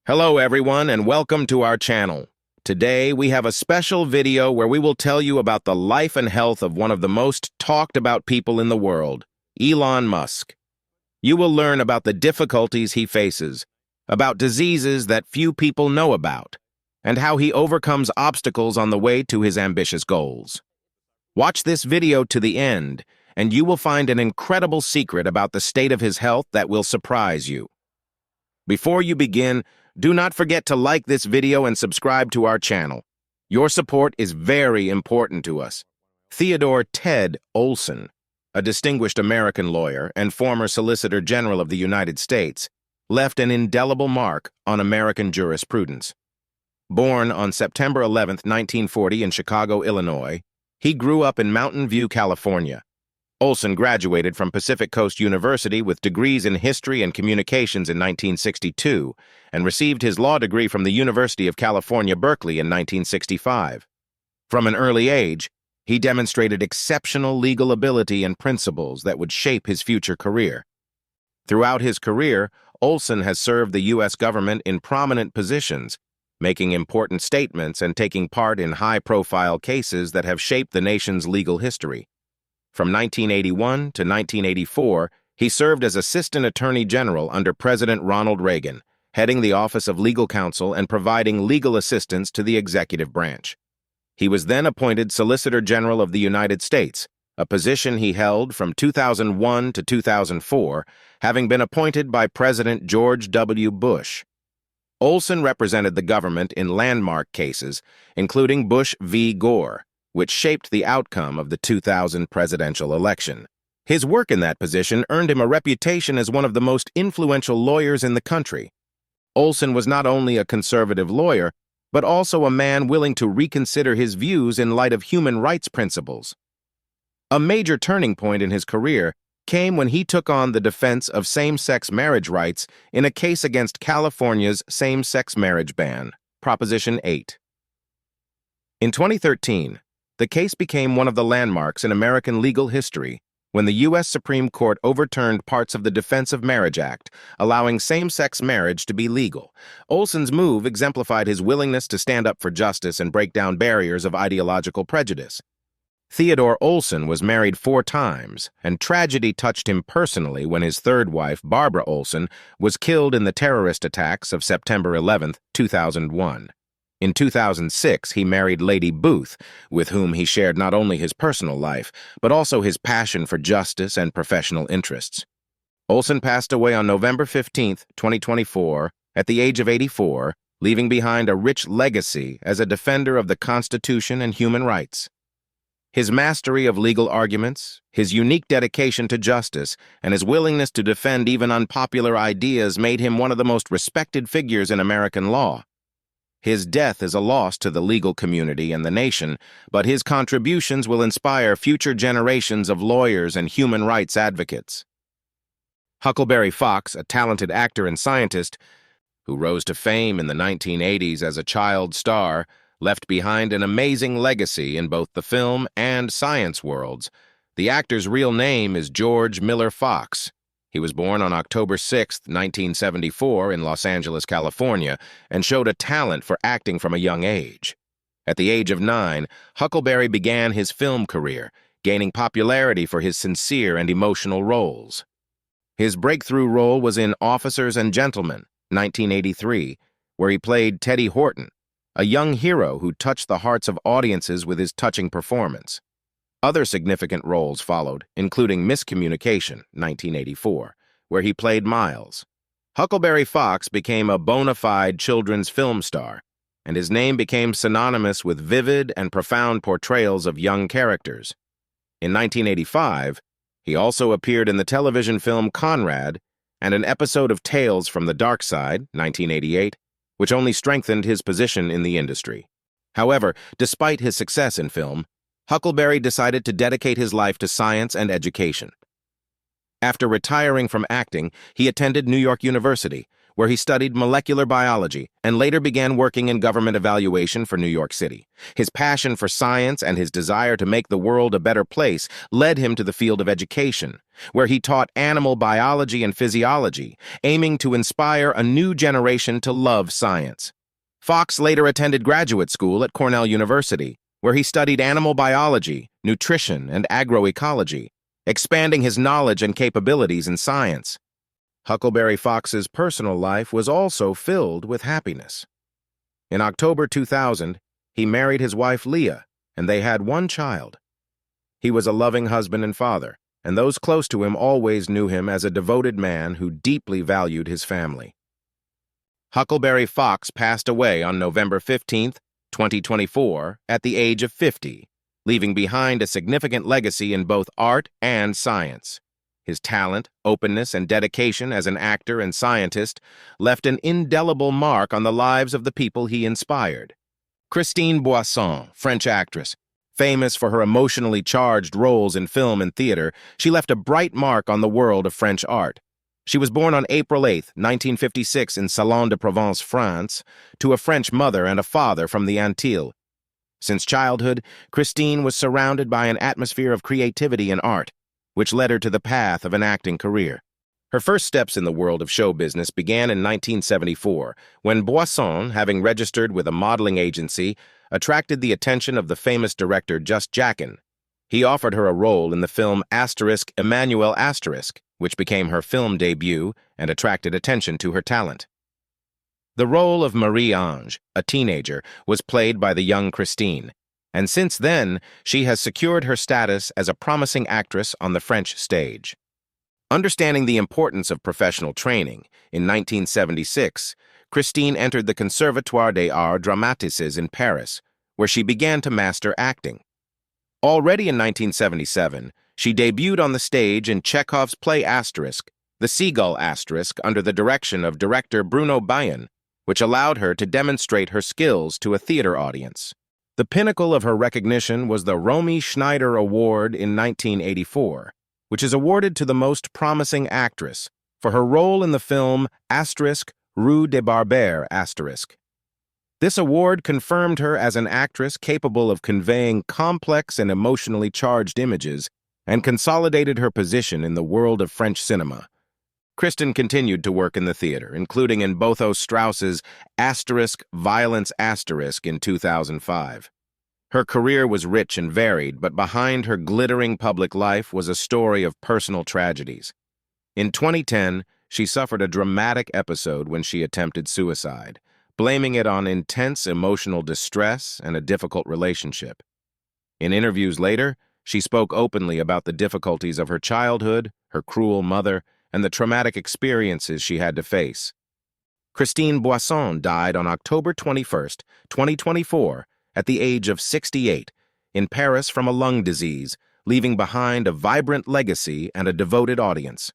Hello everyone and welcome to our channel. Today we have a special video where we will tell you about the life and health of one of the most talked about people in the world, Elon Musk. You will learn about the difficulties he faces, about diseases that few people know about, and how he overcomes obstacles on the way to his ambitious goals. Watch this video to the end, and you will find an incredible secret about the state of his health that will surprise you. Before you begin, do not forget to like this video and subscribe to our channel. Your support is very important to us. Theodore Ted Olsen, a distinguished American lawyer and former Solicitor General of the United States, left an indelible mark on American jurisprudence. Born on September 11, 1940 in Chicago, Illinois, he grew up in Mountain View, California. Olsen graduated from Pacific Coast University with degrees in history and communications in 1962 and received his law degree from the University of California, Berkeley in 1965. From an early age, he demonstrated exceptional legal ability and principles that would shape his future career. Throughout his career, Olsen has served the U.S. government in prominent positions, making important statements and taking part in high-profile cases that have shaped the nation's legal history. From 1981 to 1984, he served as Assistant Attorney General under President Ronald Reagan, heading the Office of Legal Counsel and providing legal assistance to the executive branch. He was then appointed Solicitor General of the United States, a position he held from 2001 to 2004, having been appointed by President George W. Bush. Olsen represented the government in landmark cases, including Bush v. Gore, which shaped the outcome of the 2000 presidential election. His work in that position earned him a reputation as one of the most influential lawyers in the country. Olsen was not only a conservative lawyer, but also a man willing to reconsider his views in light of human rights principles. A major turning point in his career came when he took on the defense of same-sex marriage rights in a case against California's same-sex marriage ban, Proposition 8. In 2013, the case became one of the landmarks in American legal history when the U.S. Supreme Court overturned parts of the Defense of Marriage Act, allowing same-sex marriage to be legal. Olsen's move exemplified his willingness to stand up for justice and break down barriers of ideological prejudice. Theodore Olson was married 4 times, and tragedy touched him personally when his third wife, Barbara Olson, was killed in the terrorist attacks of September 11, 2001. In 2006, he married Lady Booth, with whom he shared not only his personal life, but also his passion for justice and professional interests. Olsen passed away on November 15, 2024, at the age of 84, leaving behind a rich legacy as a defender of the Constitution and human rights. His mastery of legal arguments, his unique dedication to justice, and his willingness to defend even unpopular ideas made him one of the most respected figures in American law. His death is a loss to the legal community and the nation, but his contributions will inspire future generations of lawyers and human rights advocates. Huckleberry Fox, a talented actor and scientist who rose to fame in the 1980s as a child star, left behind an amazing legacy in both the film and science worlds. The actor's real name is George Miller Fox. He was born on October 6, 1974 in Los Angeles, California, and showed a talent for acting from a young age. At the age of 9, Huckleberry began his film career, gaining popularity for his sincere and emotional roles. His breakthrough role was in Officers and Gentlemen, 1983, where he played Teddy Horton, a young hero who touched the hearts of audiences with his touching performance. Other significant roles followed, including Miscommunication, 1984, where he played Miles. Huckleberry Fox became a bona fide children's film star, and his name became synonymous with vivid and profound portrayals of young characters. In 1985, he also appeared in the television film Conrad and an episode of Tales from the Dark Side, 1988, which only strengthened his position in the industry. However, despite his success in film, Huckleberry decided to dedicate his life to science and education. After retiring from acting, he attended New York University, where he studied molecular biology and later began working in government evaluation for New York City. His passion for science and his desire to make the world a better place led him to the field of education, where he taught animal biology and physiology, aiming to inspire a new generation to love science. Fox later attended graduate school at Cornell University, where he studied animal biology, nutrition, and agroecology, expanding his knowledge and capabilities in science. Huckleberry Fox's personal life was also filled with happiness. In October 2000, he married his wife Leah, and they had one child. He was a loving husband and father, and those close to him always knew him as a devoted man who deeply valued his family. Huckleberry Fox passed away on November 15, 2024, at the age of 50, leaving behind a significant legacy in both art and science. His talent, openness, and dedication as an actor and scientist left an indelible mark on the lives of the people he inspired. Christine Boisson, French actress, famous for her emotionally charged roles in film and theater, she left a bright mark on the world of French art. She was born on April 8, 1956 in Salon de Provence, France, to a French mother and a father from the Antilles. Since childhood, Christine was surrounded by an atmosphere of creativity and art, which led her to the path of an acting career. Her first steps in the world of show business began in 1974, when Boisson, having registered with a modeling agency, attracted the attention of the famous director Just Jackin. He offered her a role in the film Emmanuel *, which became her film debut and attracted attention to her talent. The role of Marie-Ange, a teenager, was played by the young Christine, and since then, she has secured her status as a promising actress on the French stage. Understanding the importance of professional training, in 1976, Christine entered the Conservatoire des Arts Dramatiques in Paris, where she began to master acting. Already in 1977, she debuted on the stage in Chekhov's play The Seagull *, under the direction of director Vno Ded, which allowed her to demonstrate her skills to a theater audience. The pinnacle of her recognition was the Romy Schneider Award in 1984, which is awarded to the most promising actress for her role in the film Rue de Barbare *. This award confirmed her as an actress capable of conveying complex and emotionally charged images and consolidated her position in the world of French cinema. Kristen continued to work in the theater, including in Boileau Strauss's Violence in 2005. Her career was rich and varied, but behind her glittering public life was a story of personal tragedies. In 2010, she suffered a dramatic episode when she attempted suicide, blaming it on intense emotional distress and a difficult relationship. In interviews later, she spoke openly about the difficulties of her childhood, her cruel mother, and the traumatic experiences she had to face. Christine Boisson died on October 21, 2024, at the age of 68, in Paris from a lung disease, leaving behind a vibrant legacy and a devoted audience.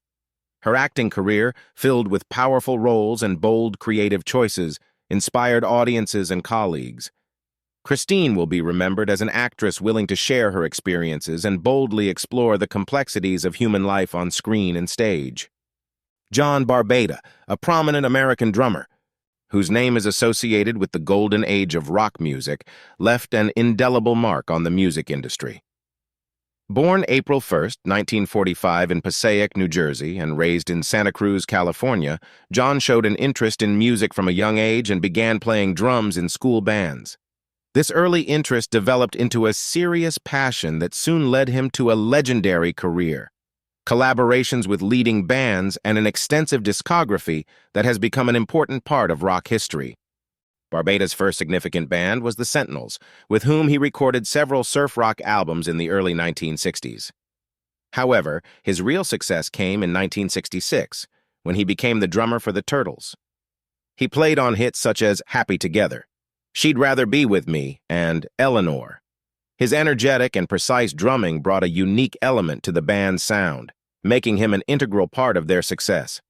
Her acting career, filled with powerful roles and bold creative choices, inspired audiences and colleagues. Christine will be remembered as an actress willing to share her experiences and boldly explore the complexities of human life on screen and stage. John Barbata, a prominent American drummer, whose name is associated with the golden age of rock music, left an indelible mark on the music industry. Born April 1, 1945 in Passaic, New Jersey, and raised in Santa Cruz, California, John showed an interest in music from a young age and began playing drums in school bands. This early interest developed into a serious passion that soon led him to a legendary career, collaborations with leading bands, and an extensive discography that has become an important part of rock history. Barbata's first significant band was the Sentinels, with whom he recorded several surf rock albums in the early 1960s. However, his real success came in 1966, when he became the drummer for the Turtles. He played on hits such as Happy Together, She'd Rather Be With Me, and Eleanor. His energetic and precise drumming brought a unique element to the band's sound, making him an integral part of their success.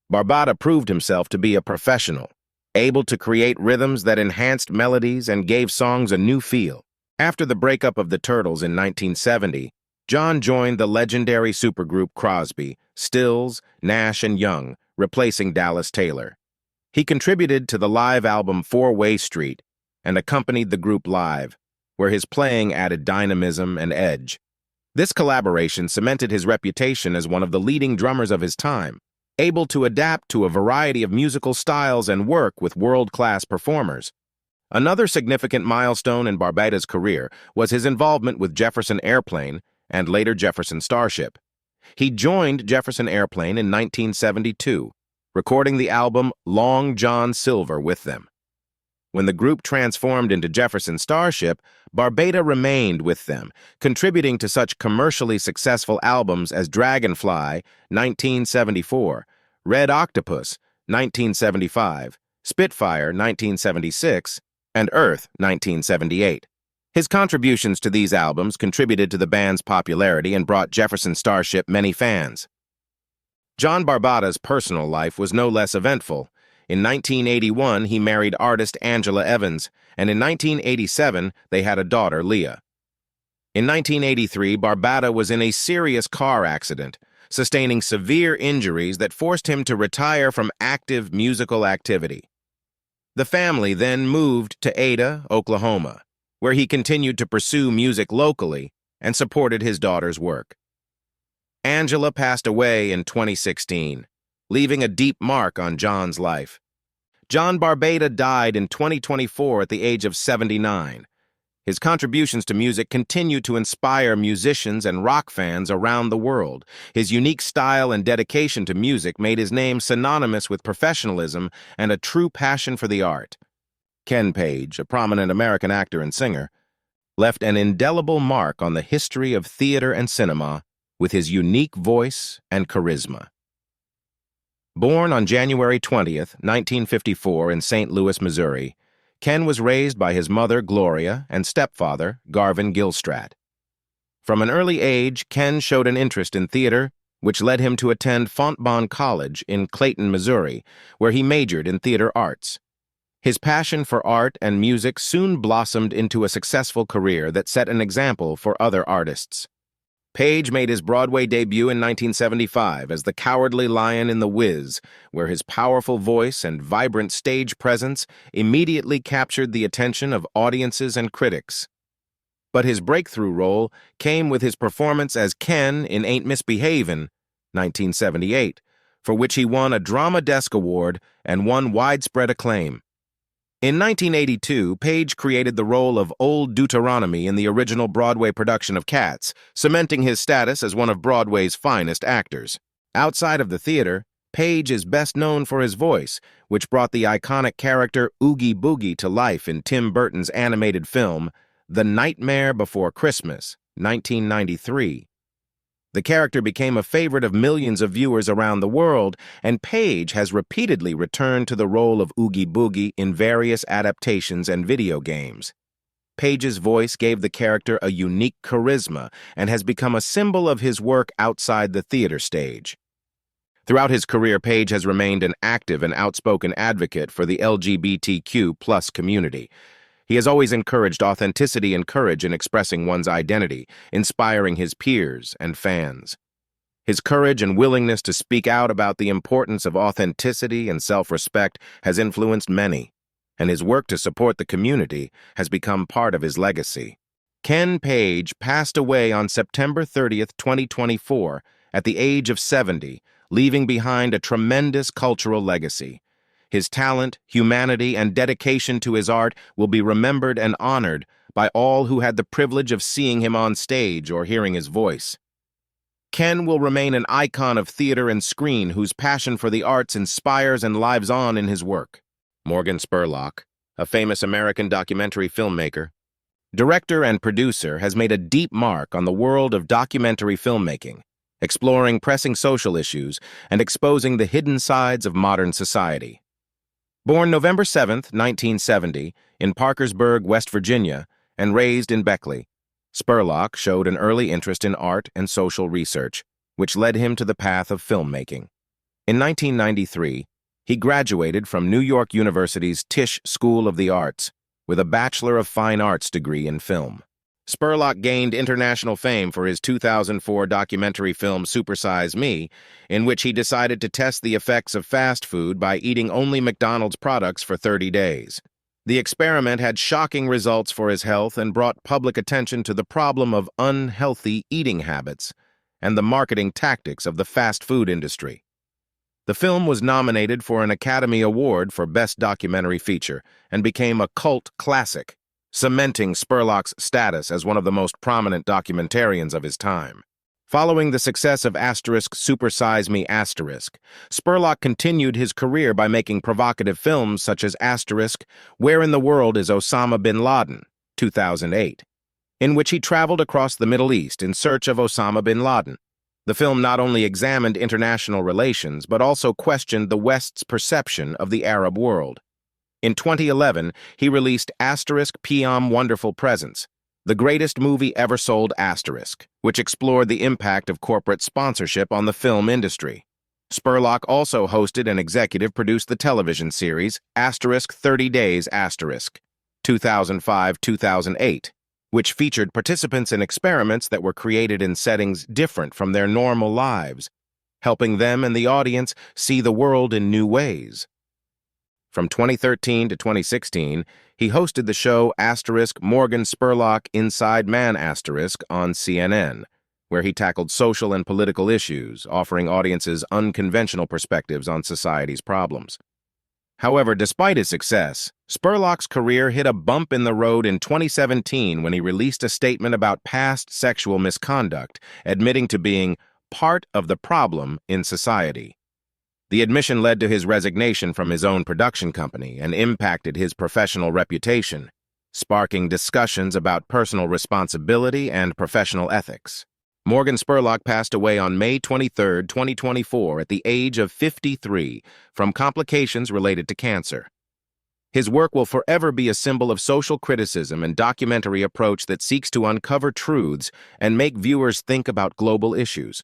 Barbata proved himself to be a professional, able to create rhythms that enhanced melodies and gave songs a new feel. After the breakup of the Turtles in 1970, John joined the legendary supergroup Crosby, Stills, Nash & Young, replacing Dallas Taylor. He contributed to the live album Four-Way Street and accompanied the group live, where his playing added dynamism and edge. This collaboration cemented his reputation as one of the leading drummers of his time, able to adapt to a variety of musical styles and work with world-class performers. Another significant milestone in Barbata's career was his involvement with Jefferson Airplane and later Jefferson Starship. He joined Jefferson Airplane in 1972, recording the album Long John Silver with them. When the group transformed into Jefferson Starship, Barbata remained with them, contributing to such commercially successful albums as Dragonfly, 1974, Red Octopus, 1975, Spitfire, 1976, and Earth, 1978. His contributions to these albums contributed to the band's popularity and brought Jefferson Starship many fans. John Barbata's personal life was no less eventful. In 1981, he married artist Angela Evans, and in 1987, they had a daughter, Leah. In 1983, Barbata was in a serious car accident, sustaining severe injuries that forced him to retire from active musical activity. The family then moved to Ada, Oklahoma, where he continued to pursue music locally and supported his daughter's work. Angela passed away in 2016, leaving a deep mark on John's life. John Barbata died in 2024 at the age of 79. His contributions to music continue to inspire musicians and rock fans around the world. His unique style and dedication to music made his name synonymous with professionalism and a true passion for the art. Ken Page, a prominent American actor and singer, left an indelible mark on the history of theater and cinema with his unique voice and charisma. Born on January 20th, 1954 in St. Louis, Missouri, Ken was raised by his mother, Gloria, and stepfather, Garvin Gilstrad. From an early age, Ken showed an interest in theater, which led him to attend Fontbonne College in Clayton, Missouri, where he majored in theater arts. His passion for art and music soon blossomed into a successful career that set an example for other artists. Page made his Broadway debut in 1975 as the Cowardly Lion in The Wiz, where his powerful voice and vibrant stage presence immediately captured the attention of audiences and critics. But his breakthrough role came with his performance as Ken in Ain't Misbehavin', 1978, for which he won a Drama Desk Award and won widespread acclaim. In 1982, Page created the role of Old Deuteronomy in the original Broadway production of Cats, cementing his status as one of Broadway's finest actors. Outside of the theater, Page is best known for his voice, which brought the iconic character Oogie Boogie to life in Tim Burton's animated film, The Nightmare Before Christmas, 1993. The character became a favorite of millions of viewers around the world, and Page has repeatedly returned to the role of Oogie Boogie in various adaptations and video games. Page's voice gave the character a unique charisma and has become a symbol of his work outside the theater stage. Throughout his career, Page has remained an active and outspoken advocate for the LGBTQ+ community. He has always encouraged authenticity and courage in expressing one's identity, inspiring his peers and fans. His courage and willingness to speak out about the importance of authenticity and self-respect has influenced many, and his work to support the community has become part of his legacy. Ken Page passed away on September 30th, 2024, at the age of 70, leaving behind a tremendous cultural legacy. His talent, humanity, and dedication to his art will be remembered and honored by all who had the privilege of seeing him on stage or hearing his voice. Ken will remain an icon of theater and screen whose passion for the arts inspires and lives on in his work. Morgan Spurlock, a famous American documentary filmmaker, director and producer, has made a deep mark on the world of documentary filmmaking, exploring pressing social issues and exposing the hidden sides of modern society. Born November 7, 1970, in Parkersburg, West Virginia, and raised in Beckley, Spurlock showed an early interest in art and social research, which led him to the path of filmmaking. In 1993, he graduated from New York University's Tisch School of the Arts with a Bachelor of Fine Arts degree in film. Spurlock gained international fame for his 2004 documentary film Supersize Me, in which he decided to test the effects of fast food by eating only McDonald's products for 30 days. The experiment had shocking results for his health and brought public attention to the problem of unhealthy eating habits and the marketing tactics of the fast food industry. The film was nominated for an Academy Award for Best Documentary Feature and became a cult classic, cementing Spurlock's status as one of the most prominent documentarians of his time. Following the success of Supersize Me Spurlock continued his career by making provocative films such as Where in the World is Osama bin Laden, 2008, in which he traveled across the Middle East in search of Osama bin Laden. The film not only examined international relations, but also questioned the West's perception of the Arab world. In 2011, he released P.M. Wonderful Presents, the greatest movie ever sold which explored the impact of corporate sponsorship on the film industry. Spurlock also hosted and executive produced the television series 30 Days 2005-2008, which featured participants in experiments that were created in settings different from their normal lives, helping them and the audience see the world in new ways. From 2013 to 2016, he hosted the show Morgan Spurlock Inside Man on CNN, where he tackled social and political issues, offering audiences unconventional perspectives on society's problems. However, despite his success, Spurlock's career hit a bump in the road in 2017 when he released a statement about past sexual misconduct, admitting to being part of the problem in society. The admission led to his resignation from his own production company and impacted his professional reputation, sparking discussions about personal responsibility and professional ethics. Morgan Spurlock passed away on May 23, 2024, at the age of 53 from complications related to cancer. His work will forever be a symbol of social criticism and documentary approach that seeks to uncover truths and make viewers think about global issues.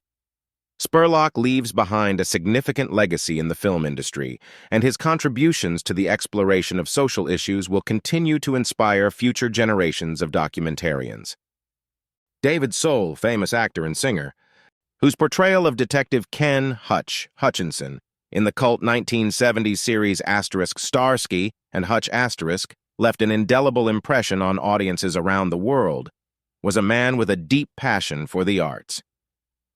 Spurlock leaves behind a significant legacy in the film industry, and his contributions to the exploration of social issues will continue to inspire future generations of documentarians. David Soul, famous actor and singer, whose portrayal of Detective Ken Hutchinson in the cult 1970s series Starsky and Hutch left an indelible impression on audiences around the world, was a man with a deep passion for the arts.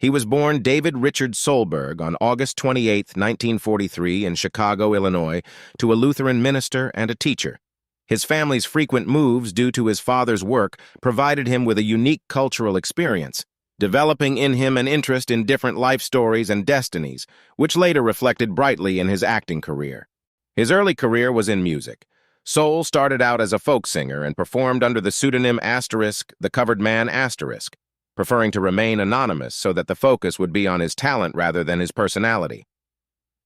He was born David Richard Solberg on August 28, 1943, in Chicago, Illinois, to a Lutheran minister and a teacher. His family's frequent moves due to his father's work provided him with a unique cultural experience, developing in him an interest in different life stories and destinies, which later reflected brightly in his acting career. His early career was in music. Soul started out as a folk singer and performed under the pseudonym The Covered Man preferring to remain anonymous so that the focus would be on his talent rather than his personality.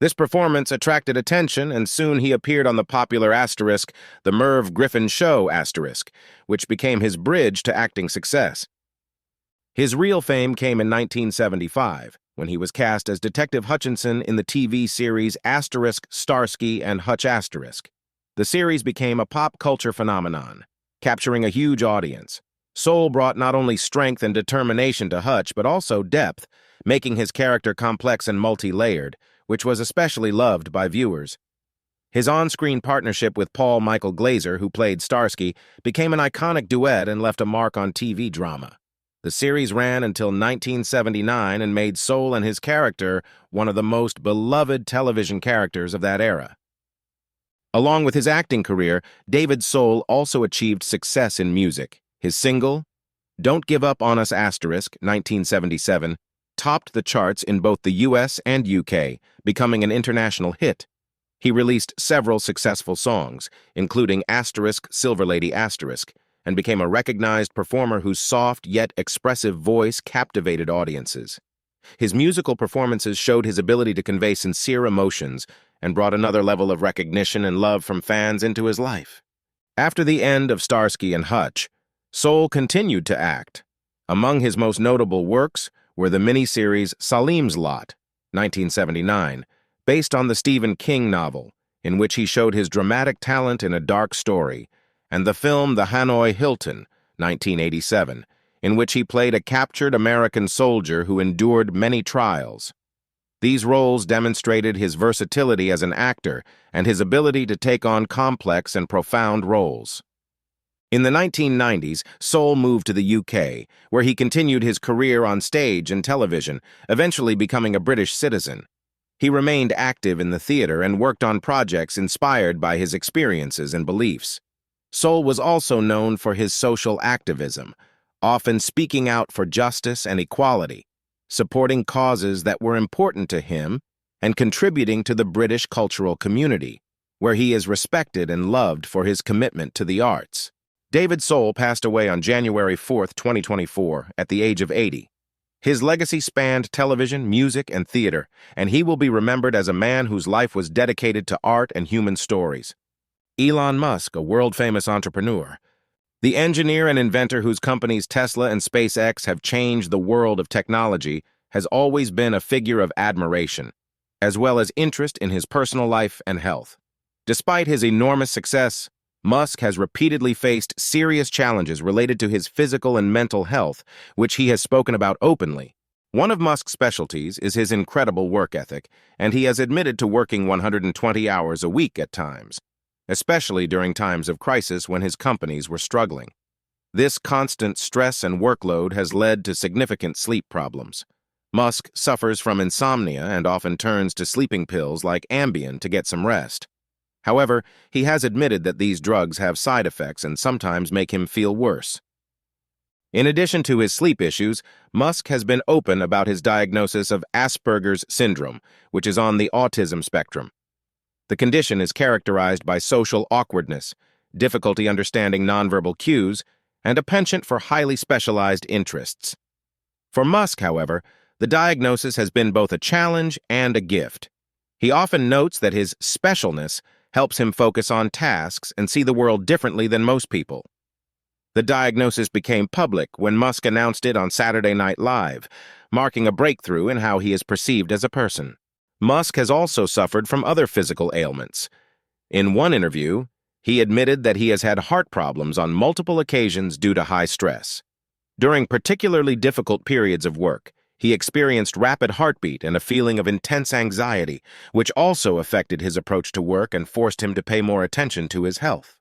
This performance attracted attention, and soon he appeared on the popular The Merv Griffin Show which became his bridge to acting success. His real fame came in 1975, when he was cast as Detective Hutchinson in the TV series Starsky and Hutch The series became a pop culture phenomenon, capturing a huge audience. Soul brought not only strength and determination to Hutch, but also depth, making his character complex and multi-layered, which was especially loved by viewers. His on-screen partnership with Paul Michael Glaser, who played Starsky, became an iconic duet and left a mark on TV drama. The series ran until 1979 and made Soul and his character one of the most beloved television characters of that era. Along with his acting career, David Soul also achieved success in music. His single, Don't Give Up on Us 1977, topped the charts in both the US and UK, becoming an international hit. He released several successful songs, including Silver Lady and became a recognized performer whose soft yet expressive voice captivated audiences. His musical performances showed his ability to convey sincere emotions and brought another level of recognition and love from fans into his life. After the end of Starsky and Hutch, Soul continued to act. Among his most notable works were the miniseries Salim's Lot, 1979, based on the Stephen King novel, in which he showed his dramatic talent in a dark story, and the film The Hanoi Hilton, 1987, in which he played a captured American soldier who endured many trials. These roles demonstrated his versatility as an actor and his ability to take on complex and profound roles. In the 1990s, Soul moved to the UK, where he continued his career on stage and television, eventually becoming a British citizen. He remained active in the theater and worked on projects inspired by his experiences and beliefs. Soul was also known for his social activism, often speaking out for justice and equality, supporting causes that were important to him, and contributing to the British cultural community, where he is respected and loved for his commitment to the arts. David Soul passed away on January 4, 2024, at the age of 80. His legacy spanned television, music, and theater, and he will be remembered as a man whose life was dedicated to art and human stories. Elon Musk, a world-famous entrepreneur. The engineer and inventor whose companies Tesla and SpaceX have changed the world of technology has always been a figure of admiration, as well as interest in his personal life and health. Despite his enormous success, Musk has repeatedly faced serious challenges related to his physical and mental health, which he has spoken about openly. One of Musk's specialties is his incredible work ethic, and he has admitted to working 120 hours a week at times, especially during times of crisis when his companies were struggling. This constant stress and workload has led to significant sleep problems. Musk suffers from insomnia and often turns to sleeping pills like Ambien to get some rest. However, he has admitted that these drugs have side effects and sometimes make him feel worse. In addition to his sleep issues, Musk has been open about his diagnosis of Asperger's syndrome, which is on the autism spectrum. The condition is characterized by social awkwardness, difficulty understanding nonverbal cues, and a penchant for highly specialized interests. For Musk, however, the diagnosis has been both a challenge and a gift. He often notes that his specialness helps him focus on tasks and see the world differently than most people. The diagnosis became public when Musk announced it on Saturday Night Live, marking a breakthrough in how he is perceived as a person. Musk has also suffered from other physical ailments. In one interview, he admitted that he has had heart problems on multiple occasions due to high stress. During particularly difficult periods of work, he experienced rapid heartbeat and a feeling of intense anxiety, which also affected his approach to work and forced him to pay more attention to his health.